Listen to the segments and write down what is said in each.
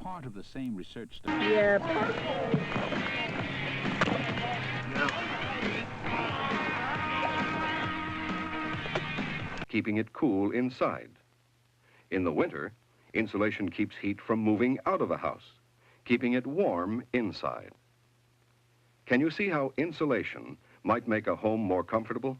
part of the same research study. Yep. Keeping it cool inside. In the winter, insulation keeps heat from moving out of a house, keeping it warm inside. Can you see how insulation might make a home more comfortable?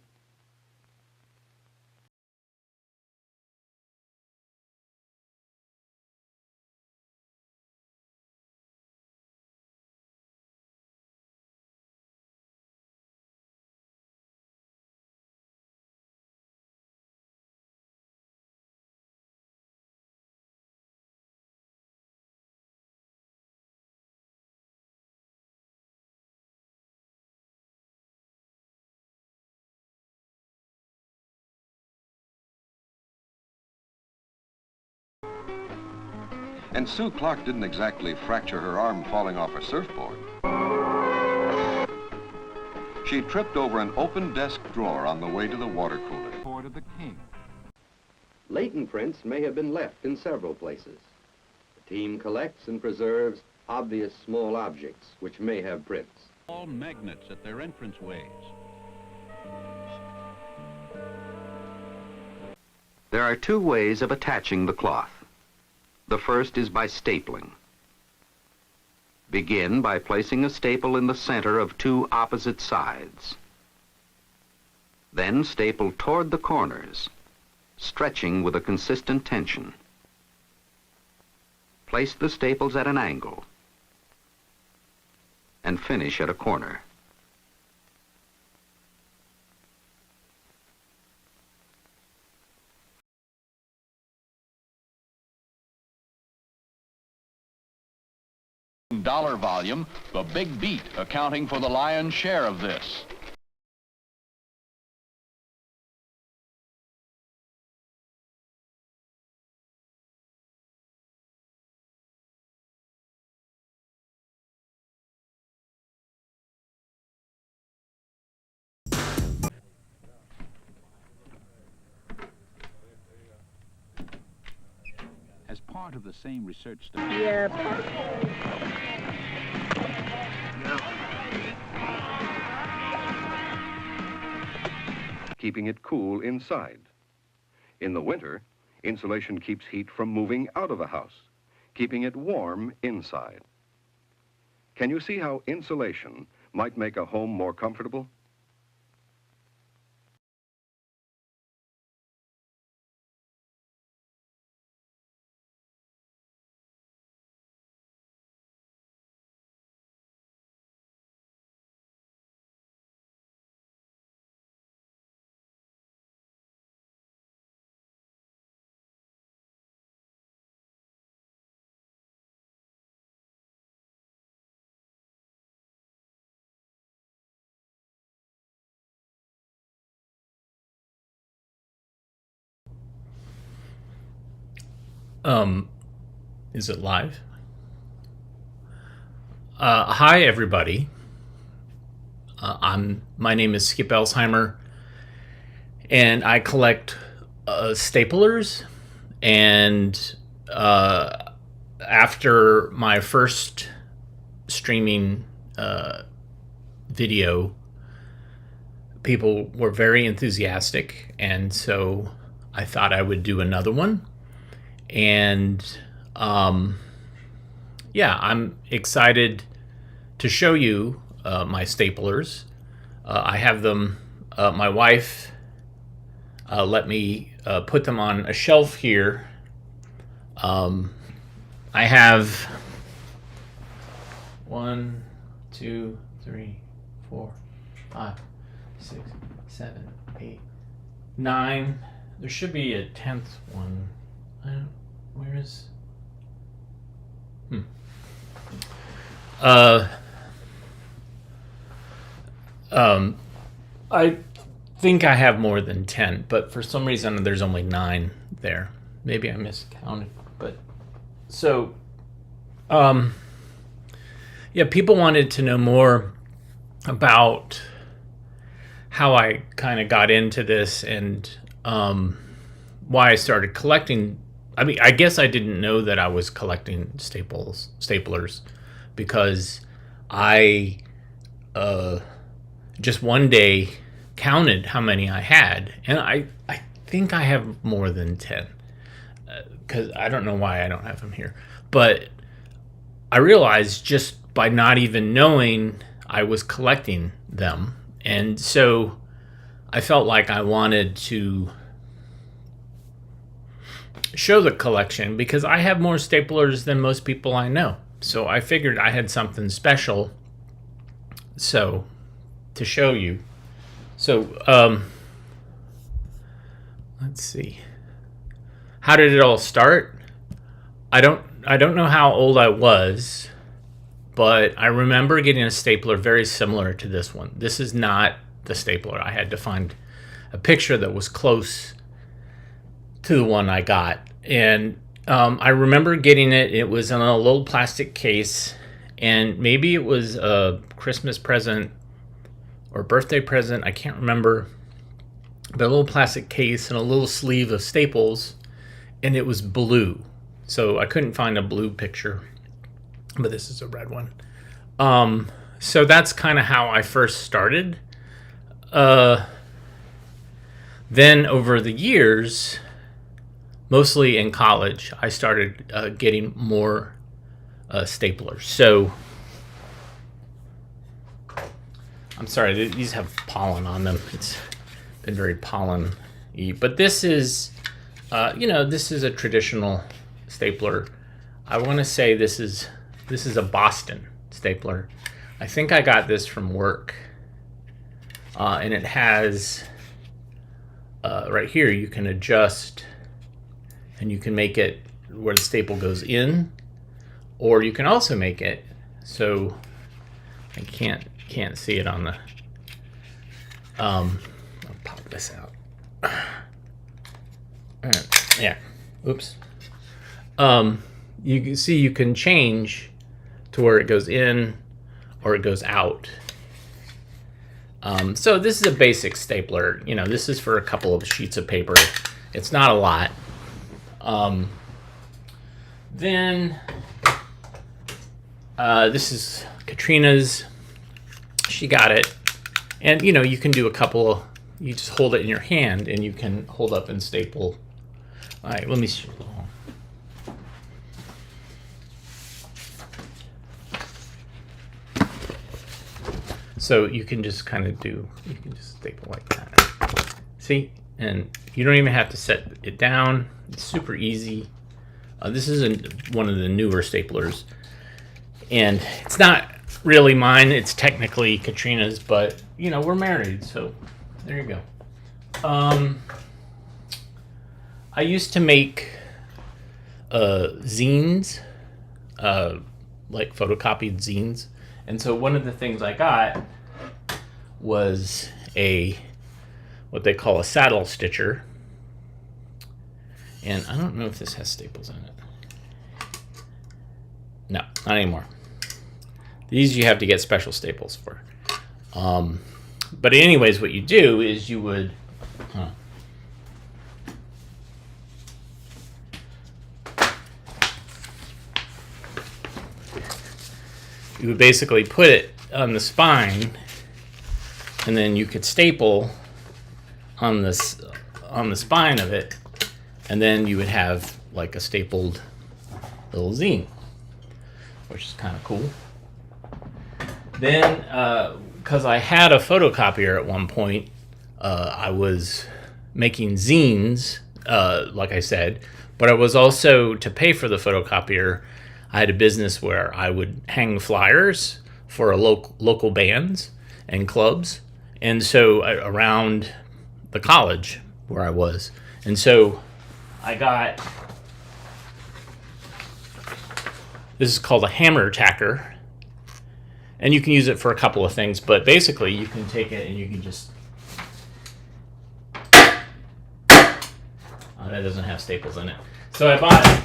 And Sue Clark didn't exactly fracture her arm falling off a surfboard. She tripped over an open desk drawer on the way to the water cooler. Board of the king. Latent prints may have been left in several places. The team collects and preserves obvious small objects which may have prints. All magnets at their entranceways. There are two ways of attaching the cloth. The first is by stapling. Begin by placing a staple in the center of two opposite sides. Then staple toward the corners, stretching with a consistent tension. Place the staples at an angle and finish at a corner. Dollar volume, the big beat accounting for the lion's share of this. As part of the same research study. Yep. Keeping it cool inside. In the winter, insulation keeps heat from moving out of a house, keeping it warm inside. Can you see how insulation might make a home more comfortable? Is it live? Hi, everybody. My name is Skip Elsheimer, and I collect staplers. And after my first streaming video, people were very enthusiastic, and so I thought I would do another one. And yeah, I'm excited to show you my staplers. I have them, my wife let me put them on a shelf here. I have 1, 2, 3, 4, 5, 6, 7, 8, 9. There should be a 10th one. Where is? I think I have more than 10, but for some reason there's only 9 there. Maybe I miscounted, but so yeah, people wanted to know more about how I kind of got into this and why I started collecting I mean, I guess I didn't know that I was collecting staplers, because I just one day counted how many I had, and I think I have more than 10, because I don't know why I don't have them here. But I realized just by not even knowing I was collecting them, and so I felt like I wanted to show the collection because I have more staplers than most people I know. So I figured I had something special to show you. So let's see. How did it all start? I don't know how old I was, but I remember getting a stapler very similar to this one. This is not the stapler. I had to find a picture that was close to the one I got. And I remember getting it. It was in a little plastic case, and maybe it was a Christmas present or birthday present. I can't remember. But a little plastic case and a little sleeve of staples, and it was blue. So I couldn't find a blue picture, but this is a red one. So that's kind of how I first started. Then over the years, mostly in college, I started getting more staplers. So I'm sorry, these have pollen on them. It's been very pollen-y. But this is, this is a traditional stapler. I want to say this is a Boston stapler. I think I got this from work. And it has, right here, you can adjust, and you can make it where the staple goes in, or you can also make it so I can't see it on the, I'll pop this out. Yeah, oops. You can see you can change to where it goes in or it goes out. So this is a basic stapler. This is for a couple of sheets of paper. It's not a lot. Then this is Katrina's. She got it. And, you can do a couple, you just hold it in your hand and you can hold up and staple. All right, let me see. So you can just you can just staple like that. See? And you don't even have to set it down. It's super easy. This is one of the newer staplers. And it's not really mine. It's technically Katrina's, but, we're married, so there you go. I used to make zines, like photocopied zines. And so one of the things I got was what they call a saddle stitcher. And I don't know if this has staples in it. No, not anymore. These you have to get special staples for. But anyways, what you do is you would... You would basically put it on the spine, and then you could staple on the spine of it, and then you would have like a stapled little zine, which is kind of cool. Then, because I had a photocopier at one point, I was making zines, like I said, but I was also, to pay for the photocopier, I had a business where I would hang flyers for local bands and clubs, and so around the college where I was. And so I got, this is called a hammer tacker, and you can use it for a couple of things, but basically you can take it and you can just, that doesn't have staples in it. So I bought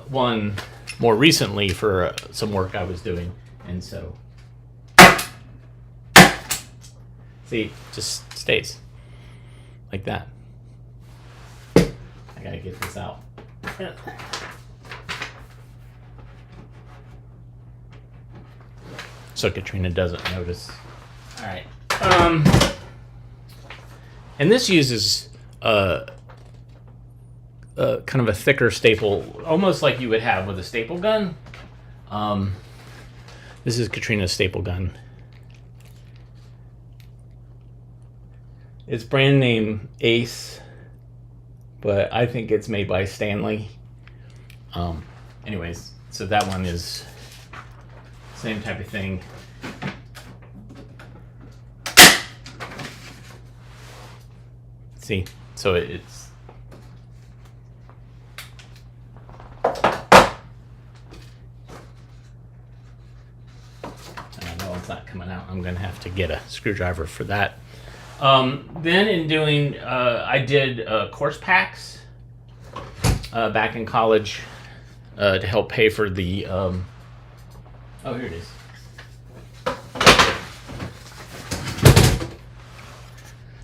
one more recently for some work I was doing, and so see, just stays like that. I gotta get this out. So Katrina doesn't notice. All right. And this uses kind of a thicker staple, almost like you would have with a staple gun. This is Katrina's staple gun. It's brand name Ace, but I think it's made by Stanley. Anyways, so that one is same type of thing. See, so it's I know it's not coming out. I'm gonna have to get a screwdriver for that. Then in doing, I did course packs back in college to help pay for the. Oh, here it is.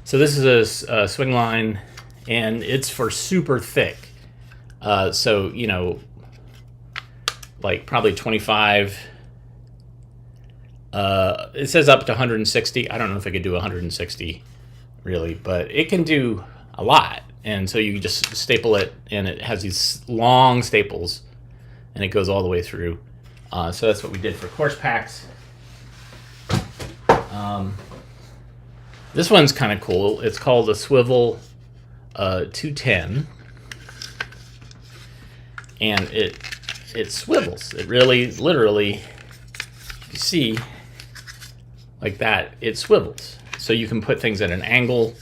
So this is a swing line, and it's for super thick. So, you know, like probably 25. It says up to 160. I don't know if I could do 160 really, but it can do a lot. And so you just staple it, and it has these long staples, and it goes all the way through. So that's what we did for course packs. This one's kind of cool. It's called a Swivel 210, and it swivels. It really, literally, you see, like that, it swivels. So you can put things at an angle,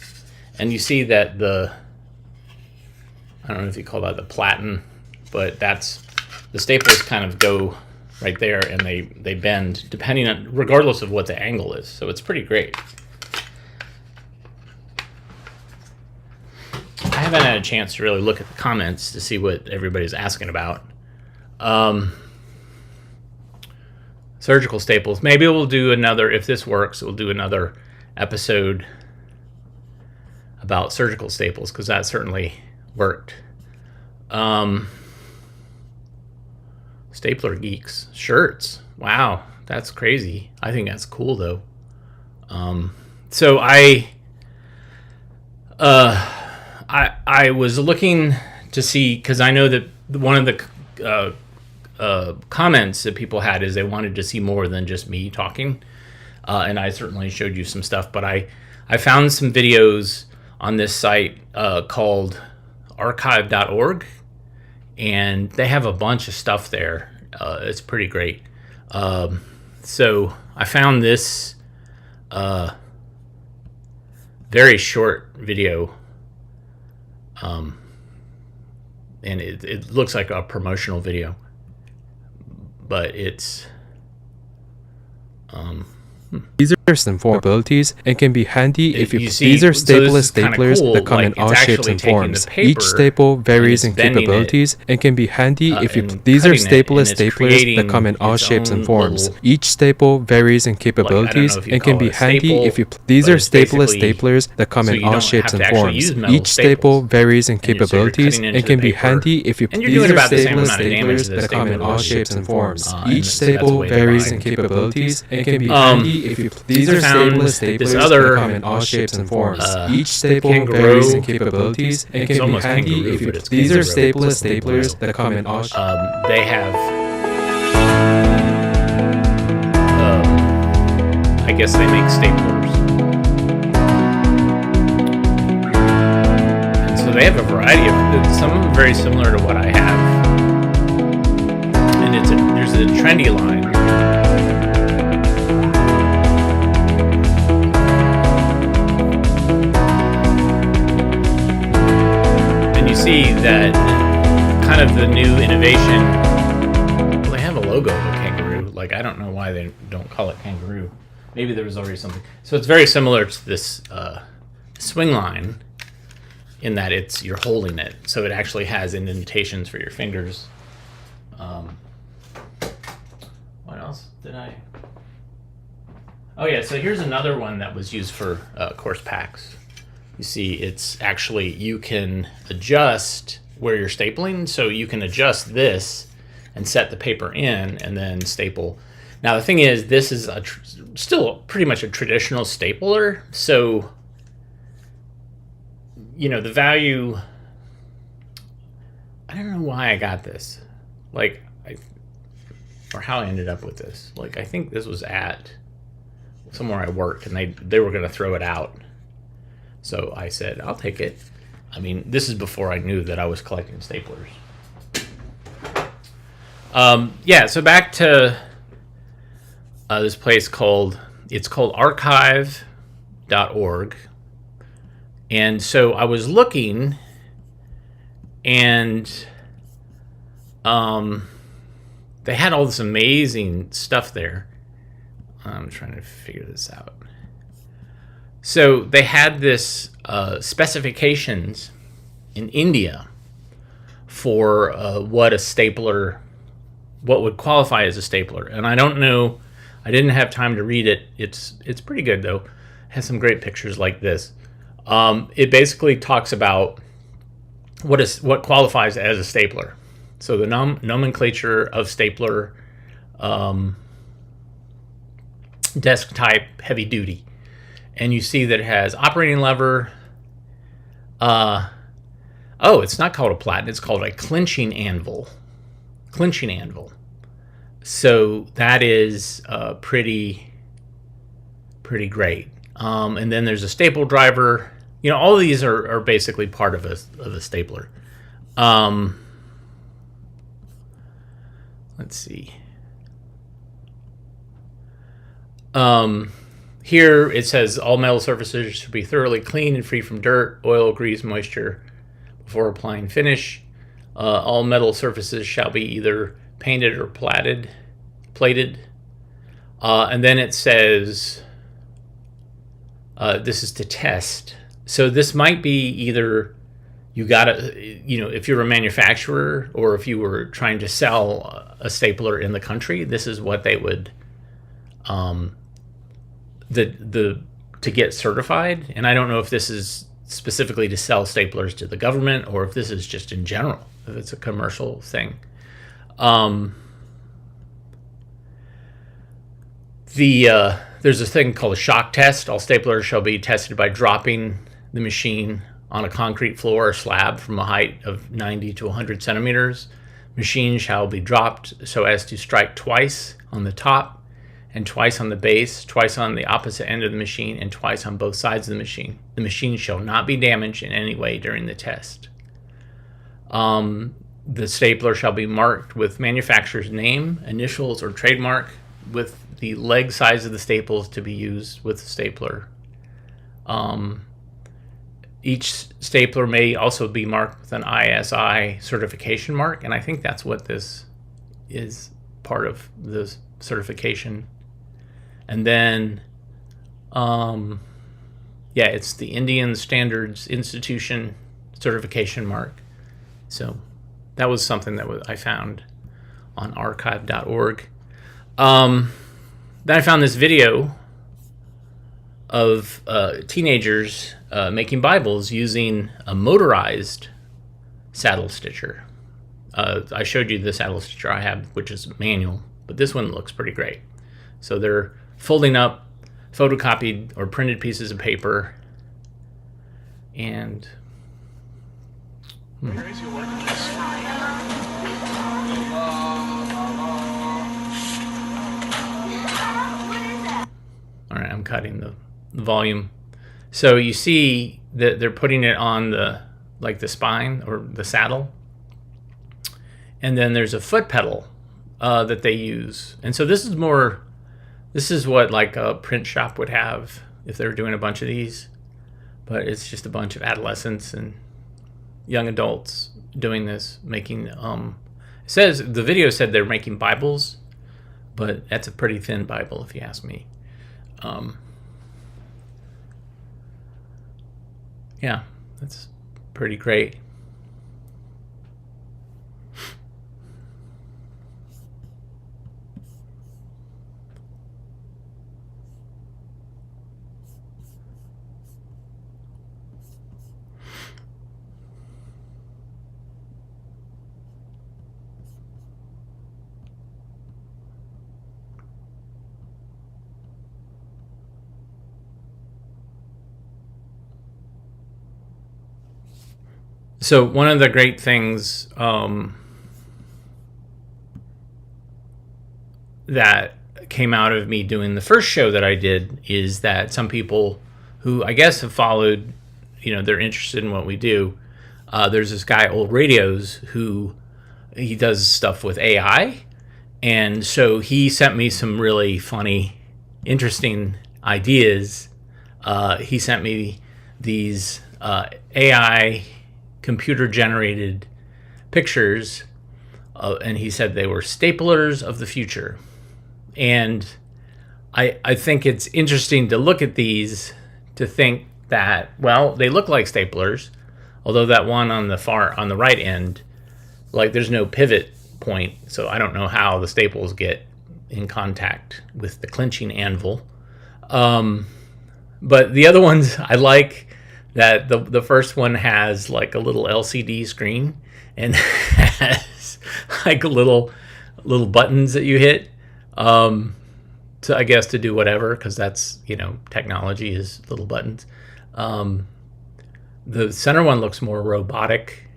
and you see that I don't know if you call that the platen, but that's, the staples kind of go right there, and they bend depending on, regardless of what the angle is. So it's pretty great. I haven't had a chance to really look at the comments to see what everybody's asking about. Surgical staples. Maybe we'll do another, if this works, we'll do another episode about surgical staples, because that certainly worked. Stapler Geeks. Shirts. Wow, that's crazy. I think that's cool, though. So I was looking to see, because I know that one of the comments that people had is they wanted to see more than just me talking, and I certainly showed you some stuff, but I found some videos on this site called archive.org, and they have a bunch of stuff there. It's pretty great. So I found this very short video, and it looks like a promotional video, but it's these are some abilities and can be handy if you see, these are so stapleless staplers cool. that come Like, in all it's shapes actually and taking forms. the paper Each staple varies in and it's bending capabilities and can be handy if you and these are cutting it, stapleless and it's staplers that come in all its shapes and own forms. little, Each staple varies in capabilities if you and can call be it a handy staple, if you these but are it's stapleless basically- staplers that come so in you all don't shapes have and to actually forms. use metal Each staple staples. varies in And so you're capabilities cutting and into can the be paper, handy if you and you're these doing are about the same stapleless amount of damage staplers to the that come in staple all would. shapes and forms. And Each that's the staple way to varies buy in it. capabilities and can be Um, handy if you these are found stapleless this staplers other, that come in all shapes and forms. Each staple kangaroo. varies in capabilities and It's can be almost handy kangaroo, if you but it's these are kangaroo. stapleless staplers that come in all shapes. They have, I guess they make staplers. And so they have a variety of, some of them very similar to what I have. And there's a trendy line. And you see that kind of the new innovation. Well, they have a logo of a kangaroo. Like, I don't know why they don't call it kangaroo. Maybe there was already something. So it's very similar to this swing line in that you're holding it. So it actually has indentations for your fingers. What else did I? Oh yeah, so here's another one that was used for course packs. You see, it's actually, you can adjust where you're stapling, so you can adjust this and set the paper in and then staple. Now the thing is, this is still pretty much a traditional stapler, so the value, I don't know why I got this, or how I ended up with this. I think this was at somewhere I worked, and they were going to throw it out, so I said I'll take it. I mean, this is before I knew that I was collecting staplers. So back to this place called Archive.org. And so I was looking, and they had all this amazing stuff there. I'm trying to figure this out. So they had this specifications in India for what would qualify as a stapler. And I don't know, I didn't have time to read it. It's pretty good though. It has some great pictures like this. It basically talks about what qualifies as a stapler. So the nomenclature of stapler, desk type, heavy duty. And you see that it has operating lever. It's not called a platen, it's called a clinching anvil. So that is pretty great. And then there's a staple driver. All of these are basically part of a stapler. Let's see. Here it says all metal surfaces should be thoroughly clean and free from dirt, oil, grease, moisture before applying finish. All metal surfaces shall be either painted or plated. And then it says this is to test. So this might be either you gotta, if you're a manufacturer or if you were trying to sell a stapler in the country, this is what they would to get certified. And I don't know if this is specifically to sell staplers to the government or if this is just in general, if it's a commercial thing. There's a thing called a shock test. All staplers shall be tested by dropping the machine on a concrete floor or slab from a height of 90 to 100 centimeters. Machine shall be dropped so as to strike twice on the top and twice on the base, twice on the opposite end of the machine, and twice on both sides of the machine. The machine shall not be damaged in any way during the test. The stapler shall be marked with manufacturer's name, initials, or trademark, with the leg size of the staples to be used with the stapler. Each stapler may also be marked with an ISI certification mark, and I think that's what this is, part of the certification. And then, it's the Indian Standards Institution certification mark. So that was something that I found on archive.org. Then I found this video of teenagers making Bibles using a motorized saddle stitcher. I showed you the saddle stitcher I have, which is manual, but this one looks pretty great. So they're folding up photocopied or printed pieces of paper, and all right, I'm cutting the volume. So you see that they're putting it on the spine or the saddle, and then there's a foot pedal that they use. And so this is what like a print shop would have if they were doing a bunch of these, but it's just a bunch of adolescents and young adults doing this, making it says the video said they're making Bibles, but that's a pretty thin Bible if you ask me. Yeah, that's pretty great. So one of the great things that came out of me doing the first show that I did is that some people who I guess have followed, they're interested in what we do. There's this guy, Old Radios, who he does stuff with AI. And so he sent me some really funny, interesting ideas. He sent me these AI computer-generated pictures, and he said they were staplers of the future. And I think it's interesting to look at these to think that, well, they look like staplers, although that one on the right end, like there's no pivot point, so I don't know how the staples get in contact with the clinching anvil. But the other ones, I like that the first one has like a little LCD screen and has like little buttons that you hit. So I guess to do whatever, because that's, technology is little buttons. The center one looks more robotic,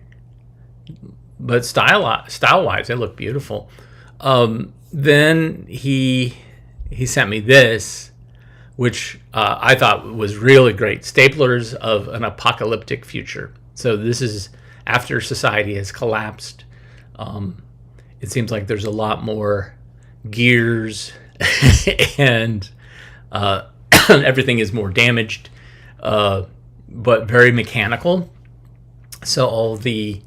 but style-wise, they look beautiful. Then he sent me this, which I thought was really great. Staplers of an apocalyptic future. So this is after society has collapsed. It seems like there's a lot more gears and everything is more damaged, but very mechanical. So all the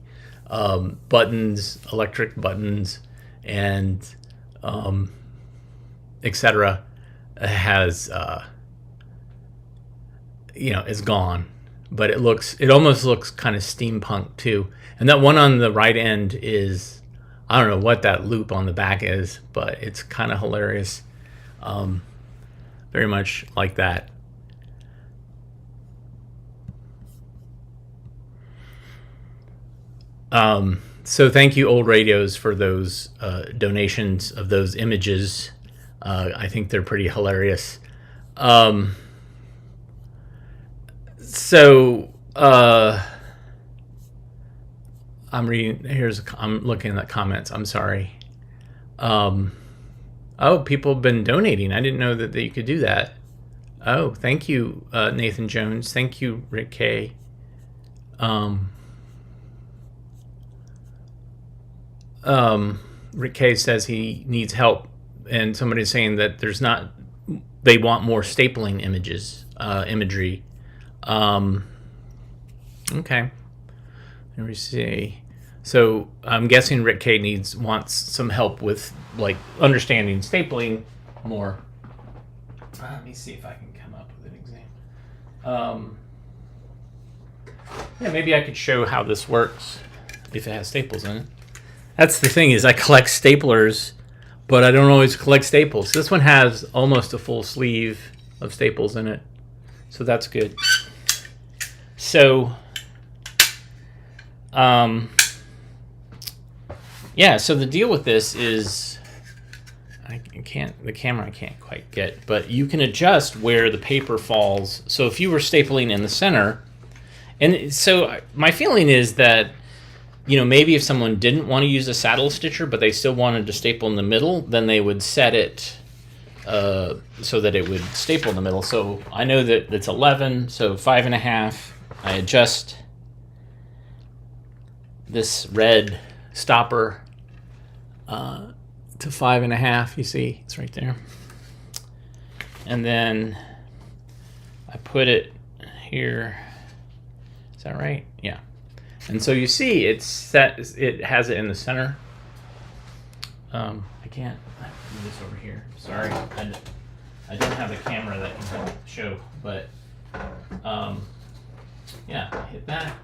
buttons, electric buttons, and etc. has is gone. But it almost looks kind of steampunk too. And that one on the right end is, I don't know what that loop on the back is, but it's kind of hilarious. Very much like that. So thank you, Old Radios, for those donations of those images. I think they're pretty hilarious. I'm looking at the comments. I'm sorry. Oh, people have been donating. I didn't know that you could do that. Oh, thank you, Nathan Jones. Thank you, Rick K. Rick K says he needs help, and somebody's saying that they want more stapling imagery. Okay. Let me see. So I'm guessing Rick K wants some help with like understanding stapling more. Let me see if I can come up with an example. Yeah, maybe I could show how this works if it has staples in it. That's the thing, is I collect staplers, but I don't always collect staples. This one has almost a full sleeve of staples in it, so that's good. So, yeah, so the deal with this is, the camera I can't quite get, but you can adjust where the paper falls. So if you were stapling in the center, and so my feeling is that, maybe if someone didn't want to use a saddle stitcher, but they still wanted to staple in the middle, then they would set it so that it would staple in the middle. So I know that it's 11, so 5.5. I adjust this red stopper to 5.5. You see, it's right there. And then I put it here. Is that right? Yeah. And so you see, it's set. It has it in the center. I can't move this over here. Sorry, I don't have a camera that can show, but yeah, hit that.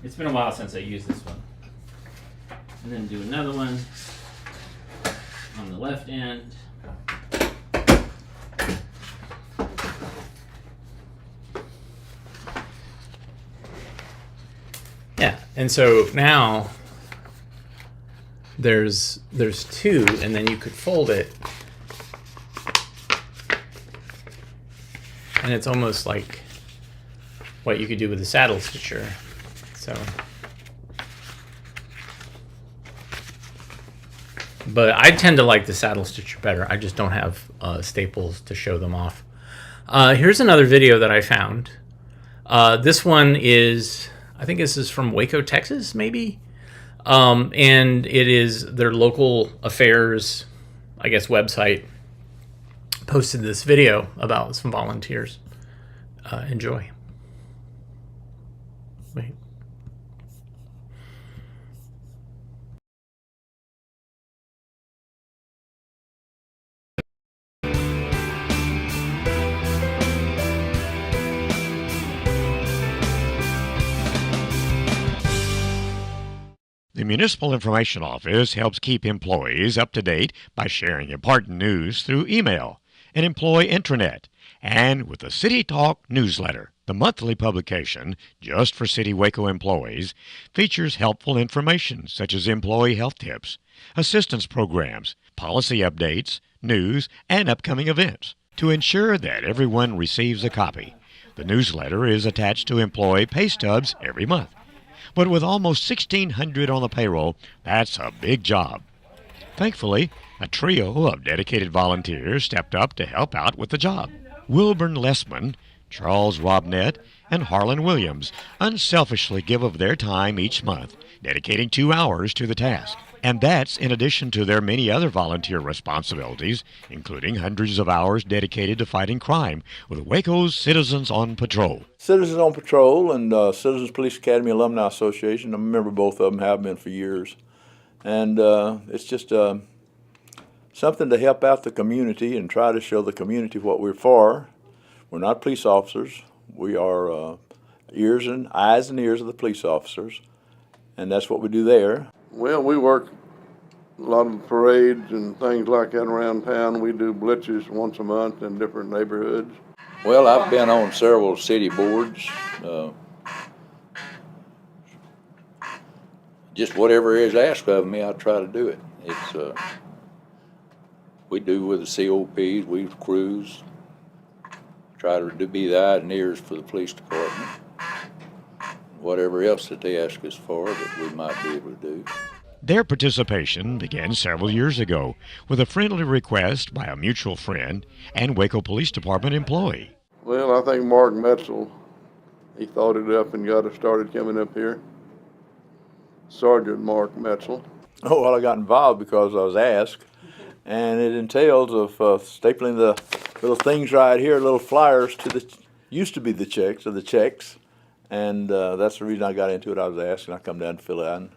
It's been a while since I used this one. And then do another one on the left end. Yeah, and so now there's two, and then you could fold it, and it's almost like what you could do with a saddle stitcher. So, but I tend to like the saddle stitcher better. I just don't have staples to show them off. Here's another video that I found. This one is, I think this is from Waco, Texas, maybe. And it is their local affairs, I guess, website posted this video about some volunteers. Enjoy. Wait. The Municipal Information Office helps keep employees up to date by sharing important news through email, an employee intranet, and with the City Talk newsletter. The monthly publication, just for City Waco employees, features helpful information such as employee health tips, assistance programs, policy updates, news, and upcoming events. To ensure that everyone receives a copy, the newsletter is attached to employee pay stubs every month. But with almost 1,600 on the payroll, that's a big job. Thankfully, a trio of dedicated volunteers stepped up to help out with the job. Wilburn Lessman, Charles Robnett, and Harlan Williams unselfishly give of their time each month, dedicating 2 hours to the task. And that's in addition to their many other volunteer responsibilities, including hundreds of hours dedicated to fighting crime with Waco's Citizens on Patrol. Citizens on Patrol and Citizens Police Academy Alumni Association. I'm a member of both of them, have been for years. And it's just something to help out the community and try to show the community what we're for. We're not police officers. We are eyes and ears of the police officers, and that's what we do there. Well, we work a lot of parades and things like that around town. We do blitzes once a month in different neighborhoods. Well, I've been on several city boards. Just whatever is asked of me, I try to do it. It's we do with the COPs, we cruise, try to be the eyes and ears for the police department. Whatever else that they ask us for that we might be able to do. Their participation began several years ago with a friendly request by a mutual friend and Waco Police Department employee. Well, I think Mark Metzel, he thought it up and got us started coming up here. Sergeant Mark Metzel. Oh, well, I got involved because I was asked, and it entails of stapling the little things right here, little flyers to the, used to be the checks, and that's the reason I got into it. I was asked, and I come down to fill it in.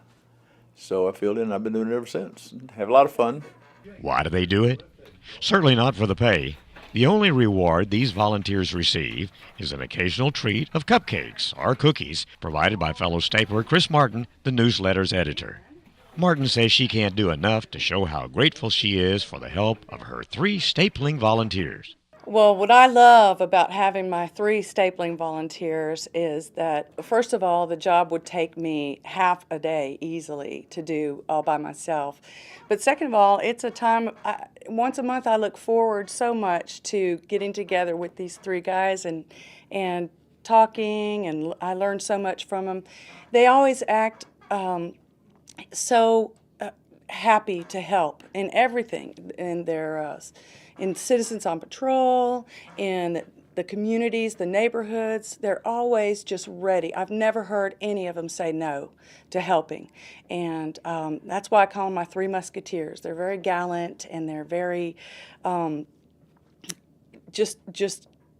So I filled in, and I've been doing it ever since. Have a lot of fun. Why do they do it? Certainly not for the pay. The only reward these volunteers receive is an occasional treat of cupcakes or cookies provided by fellow stapler Chris Martin, the newsletter's editor. Martin says she can't do enough to show how grateful she is for the help of her 3 stapling volunteers. Well, what I love about having my 3 stapling volunteers is that, first of all, the job would take me half a day easily to do all by myself. But second of all, it's a time, once a month I look forward so much to getting together with these 3 guys and talking, and I learn so much from them. They always act so happy to help in everything, in their in Citizens on Patrol, in the communities, the neighborhoods. They're always just ready. I've never heard any of them say no to helping. And that's why I call them my 3 musketeers. They're very gallant, and they're very just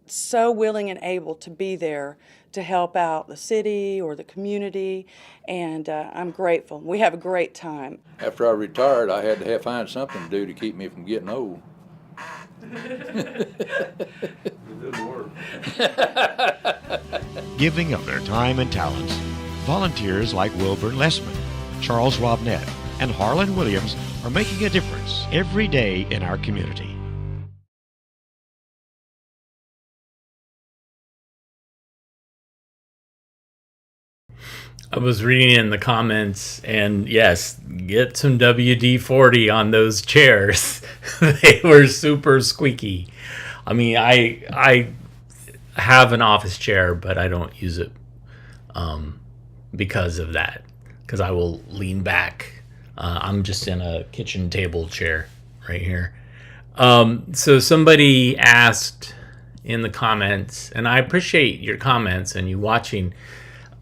so willing and able to be there to help out the city or the community, and I'm grateful. We have a great time. After I retired, I had to find something to do to keep me from getting old. Giving of their time and talents, volunteers like Wilburn Lessman, Charles Robnett, and Harlan Williams are making a difference every day in our community. I was reading in the comments, and yes, get some WD-40 on those chairs. They were super squeaky. I mean, have an office chair, but I don't use it because of that. Because I will lean back. I'm just in a kitchen table chair right here. So somebody asked in the comments, and I appreciate your comments and you watching.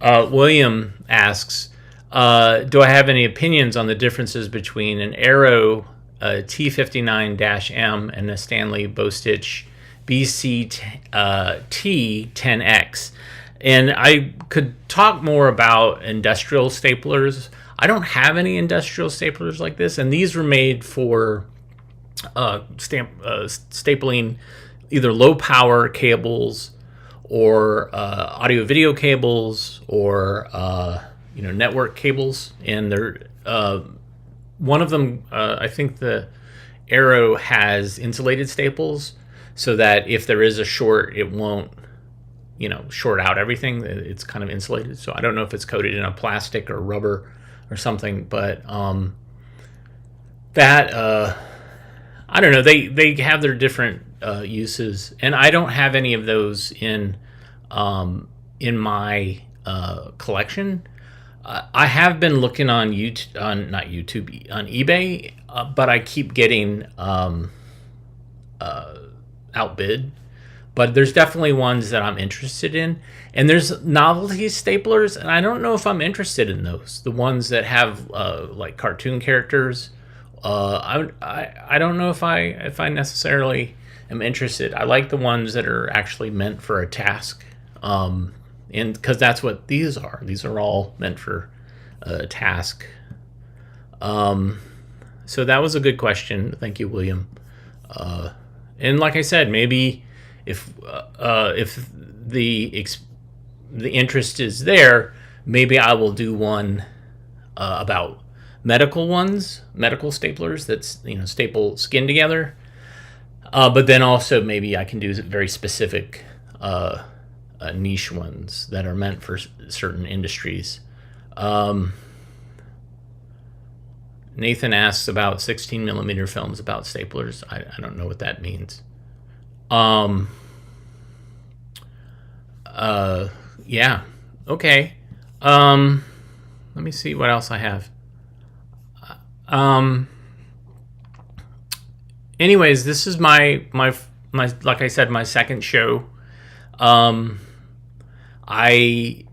William asks, do I have any opinions on the differences between an Aero T59-M and a Stanley Bowstitch BC-T10X? And I could talk more about industrial staplers. I don't have any industrial staplers like this, and these were made for stapling either low power cables or audio video cables or network cables. And they're one of them, I think the Aero has insulated staples so that if there is a short, it won't short out everything. It's kind of insulated. So I don't know if it's coated in a plastic or rubber or something, but that I don't know. They have their different uses, and I don't have any of those in my collection. I have been looking on YouTube, on eBay, but I keep getting outbid. But there's definitely ones that I'm interested in. And there's novelty staplers, and I don't know if I'm interested in those. The ones that have like cartoon characters. I don't know if I necessarily am interested. I like the ones that are actually meant for a task. And because that's what these are. These are all meant for a task. So that was a good question. Thank you, William. And like I said, maybe if the interest is there, maybe I will do one about medical staplers that's staple skin together. But then also maybe I can do very specific niche ones that are meant for certain industries. Nathan asks about 16 millimeter films about staplers. I don't know what that means. Yeah. Okay. Let me see what else I have. Anyways, this is my like I said, my second show. I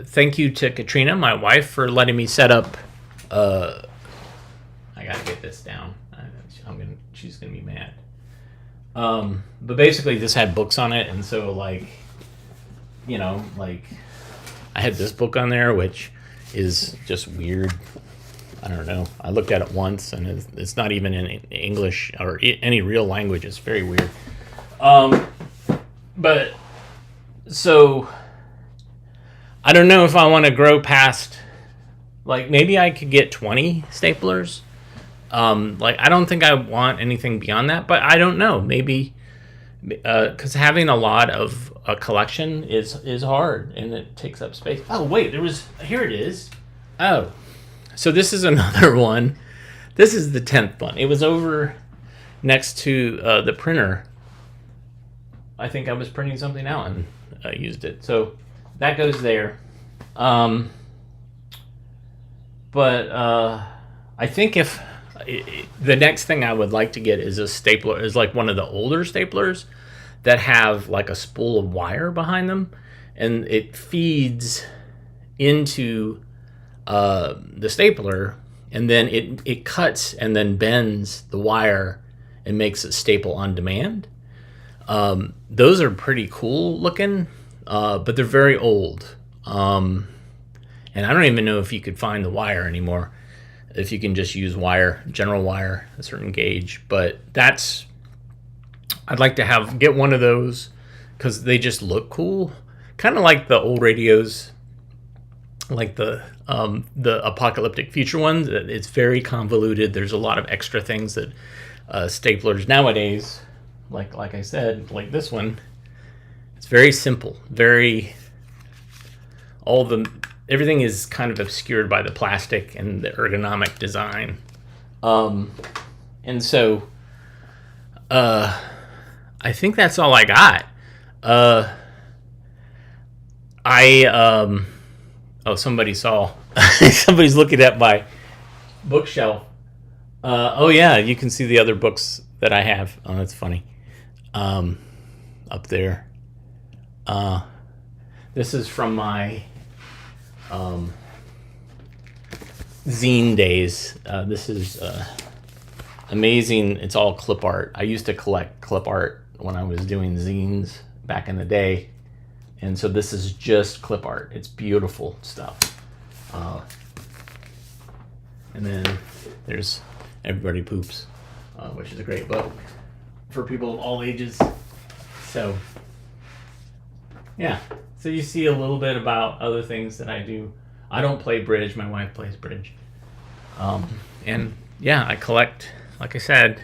thank you to Katrina, my wife, for letting me set up. I gotta get this down. She's gonna be mad. But basically, this had books on it, and so like I had this book on there, which is just weird. I don't know. I looked at it once, and it's not even in English or any real language. It's very weird. But so I don't know if I want to grow past. Like maybe I could get 20 staplers. I don't think I want anything beyond that, but I don't know. Maybe because having a lot of a collection is hard and it takes up space. Oh wait, here it is. Oh, so this is another one. This is the 10th one. It was over next to the printer. I think I was printing something out and I used it. So that goes there. But I think if the next thing I would like to get is a stapler, is like one of the older staplers that have like a spool of wire behind them, and it feeds into the stapler, and then it cuts and then bends the wire and makes it staple on demand. Those are pretty cool looking, but they're very old. And I don't even know if you could find the wire anymore, if you can just use wire, general wire, a certain gauge. But I'd like to get one of those because they just look cool. Kind of like the old radios, like the apocalyptic future ones. It's very convoluted. There's a lot of extra things that staplers nowadays, like I said, like this one, it's very simple. Everything is kind of obscured by the plastic and the ergonomic design. And so I think that's all I got. Oh, somebody saw. Somebody's looking at my bookshelf. Oh yeah, you can see the other books that I have. Oh, that's funny. Up there. This is from my zine days. This is amazing. It's all clip art. I used to collect clip art when I was doing zines back in the day. And so this is just clip art. It's beautiful stuff. And then there's Everybody Poops, which is a great book for people of all ages. So, yeah. So you see a little bit about other things that I do. I don't play bridge. My wife plays bridge. And yeah, I collect, like I said,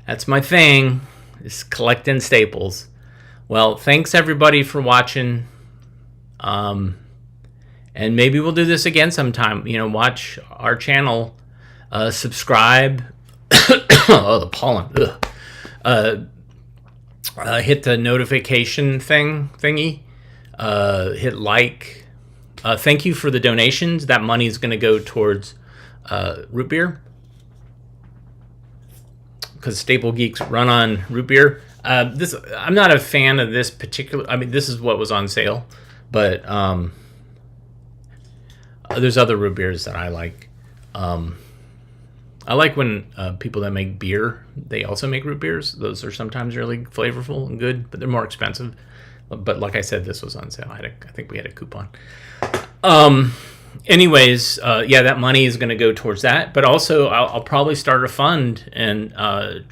that's my thing, is collecting staples. Well, thanks everybody for watching. And maybe we'll do this again sometime. You know, watch our channel, subscribe. Oh, the pollen. Hit the notification thingy. Hit like. Thank you for the donations. That money is going to go towards root beer, because Staple Geeks run on root beer. I'm not a fan of this particular. I mean, this is what was on sale, but there's other root beers that I like. I like when people that make beer, they also make root beers. Those are sometimes really flavorful and good, but they're more expensive. But like I said, this was on sale. I think we had a coupon. Anyways, yeah, that money is going to go towards that. But also, I'll probably start a fund, and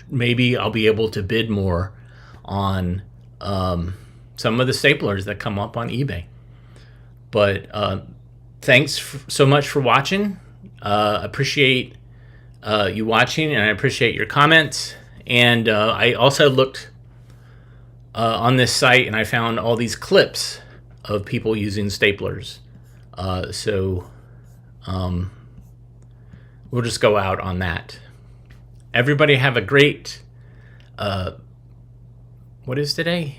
maybe I'll be able to bid more on some of the staplers that come up on eBay. But thanks so much for watching. Appreciate you watching, and I appreciate your comments. And I also looked on this site, and I found all these clips of people using staplers. So we'll just go out on that. Everybody have a great, what is today?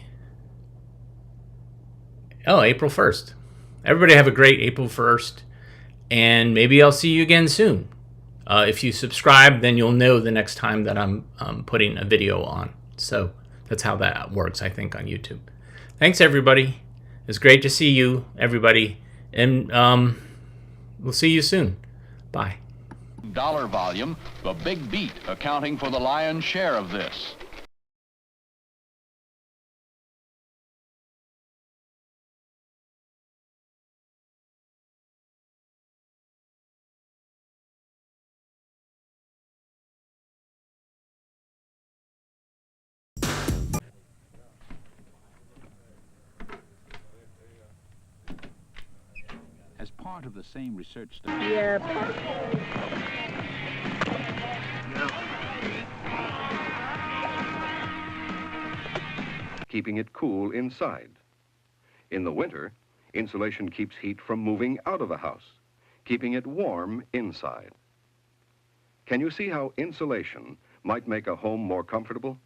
Oh, April 1st. Everybody have a great April 1st, and maybe I'll see you again soon. If you subscribe, then you'll know the next time that I'm putting a video on. So that's how that works, I think, on YouTube. Thanks, everybody. It's great to see you, everybody. And we'll see you soon. Bye. Dollar volume, the big beat accounting for the lion's share of this. As part of the same research study. Keeping it cool inside. In the winter, insulation keeps heat from moving out of a house, keeping it warm inside. Can you see how insulation might make a home more comfortable?